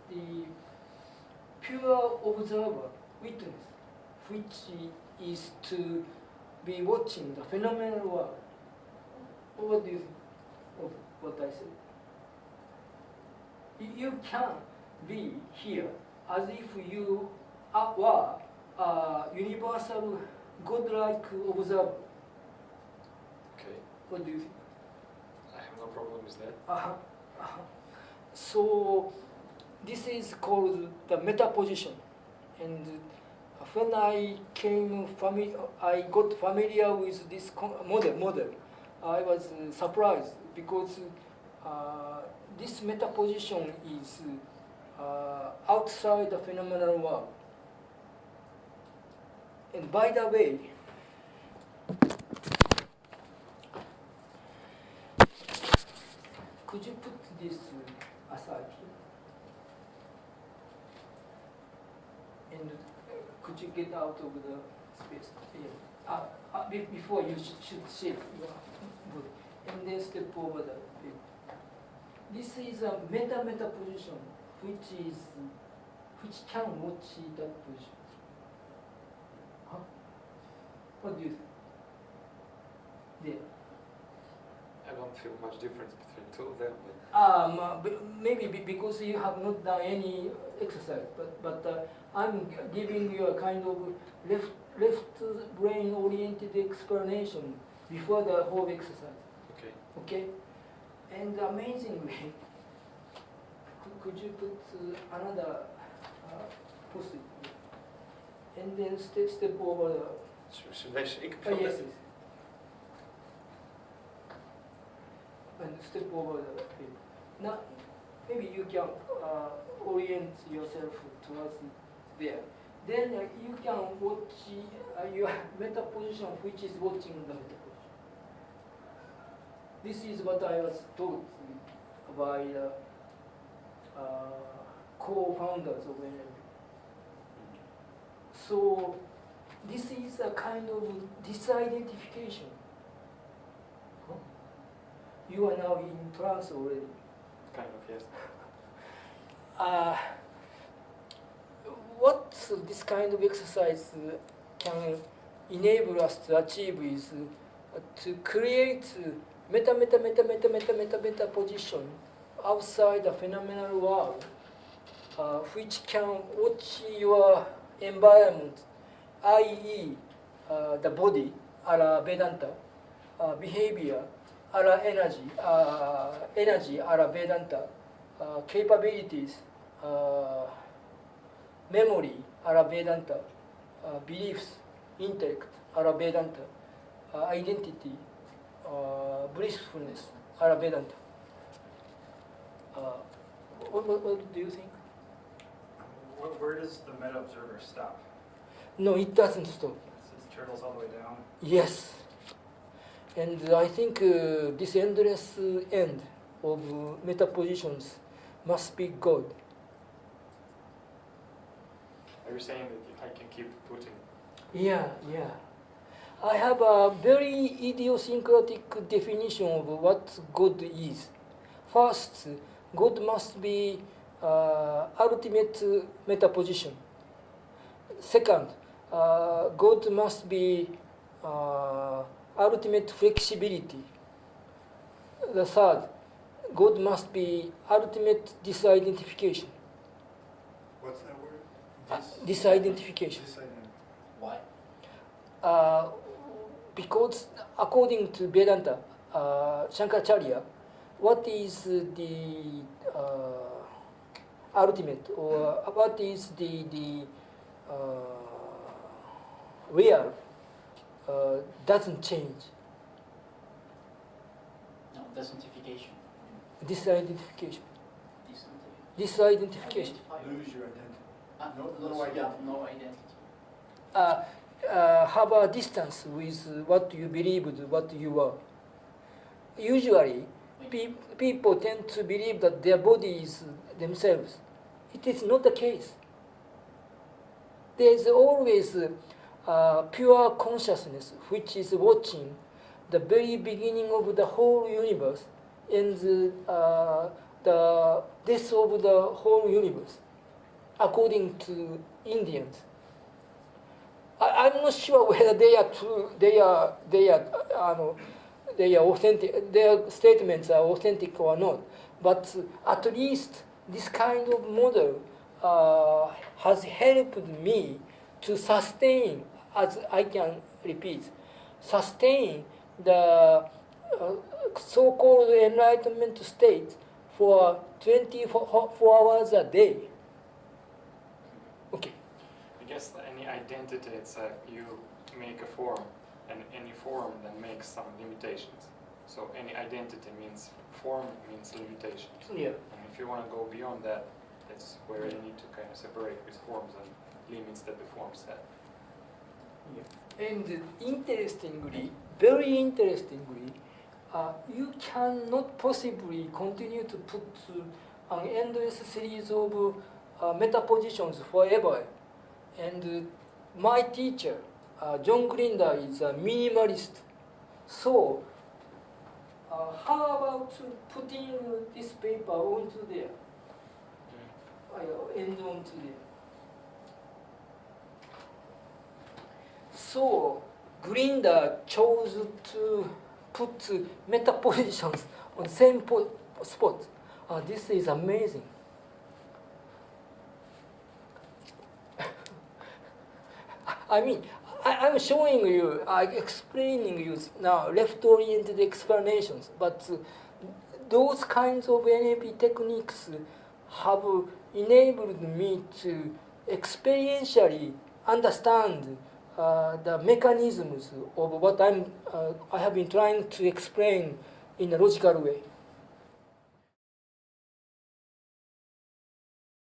the pure observer, witness, which is to be watching the phenomenal world. What do you think of what I said? You can be here as if you were a universal godlike observer. Okay. What do you think? I have no problem with that. So this is called the meta position, and when I got familiar with this model, I was surprised because this meta position is outside the phenomenal world. And by the way, could you put this aside here? And could you get out of the space? Yeah. Before you should shift your body. And then step over the bit. This is a meta position, which can watch that position. Huh? What do you think? There. I don't feel much difference between two of them. Maybe because you have not done any exercise, but I'm giving you a kind of left brain oriented explanation before the whole exercise. Okay. Okay? And amazingly, could you put another post-it? And then step over the... Should I shake? yes. And step over the paper. Now, maybe you can orient yourself towards there. Then you can watch your meta position, which is watching the meta position. This is what I was taught by co-founders of NLP. So this is a kind of disidentification. Huh? You are now in trance already. Kind of, yes. What this kind of exercise can enable us to achieve is to create meta position outside the phenomenal world, which can watch your environment, i.e., the body, a la Vedanta, behavior, a la energy, a la Vedanta, capabilities, memory, a la Vedanta, beliefs, intellect, a la Vedanta, identity, blissfulness, a la Vedanta. What do you think? Where does the meta observer stop? No, it doesn't stop. It turtles all the way down? Yes. And I think this endless end of meta positions must be God. Are you saying that I can keep putting? Yeah. I have a very idiosyncratic definition of what God is. First, God must be ultimate meta position. Second, God must be ultimate flexibility. The third, God must be ultimate disidentification. What's that word? Disidentification. Why? Because according to Vedanta, Shankaracharya, what is the ultimate, or what is the real, doesn't change. No, disidentification. Disidentification. Lose Lose your identity. No identity. Have a distance with what you believed, what you are. Usually, people tend to believe that their body is themselves. It is not the case. There is always pure consciousness which is watching the very beginning of the whole universe and the death of the whole universe, according to Indians. I'm not sure whether they are true. They are authentic. Their statements are authentic or not. But at least this kind of model has helped me to sustain, as I can repeat, sustain the so-called enlightenment state for 24 hours a day. Okay. I guess any identity, it's you make a form, and any form then makes some limitations. So any identity means form means limitations. Yeah. And if you want to go beyond that, that's where you need to kind of separate with forms and limits that the forms have. Yeah. And interestingly, very interestingly, you cannot possibly continue to put an endless series of metapositions forever. And my teacher, John Grinder, is a minimalist. So, how about putting this paper onto there? And onto there. So, Grinder chose to put metapositions on same spot. This is amazing. I mean, I'm showing you, explaining you now left-oriented explanations, but those kinds of NLP techniques have enabled me to experientially understand the mechanisms of what I have been trying to explain in a logical way.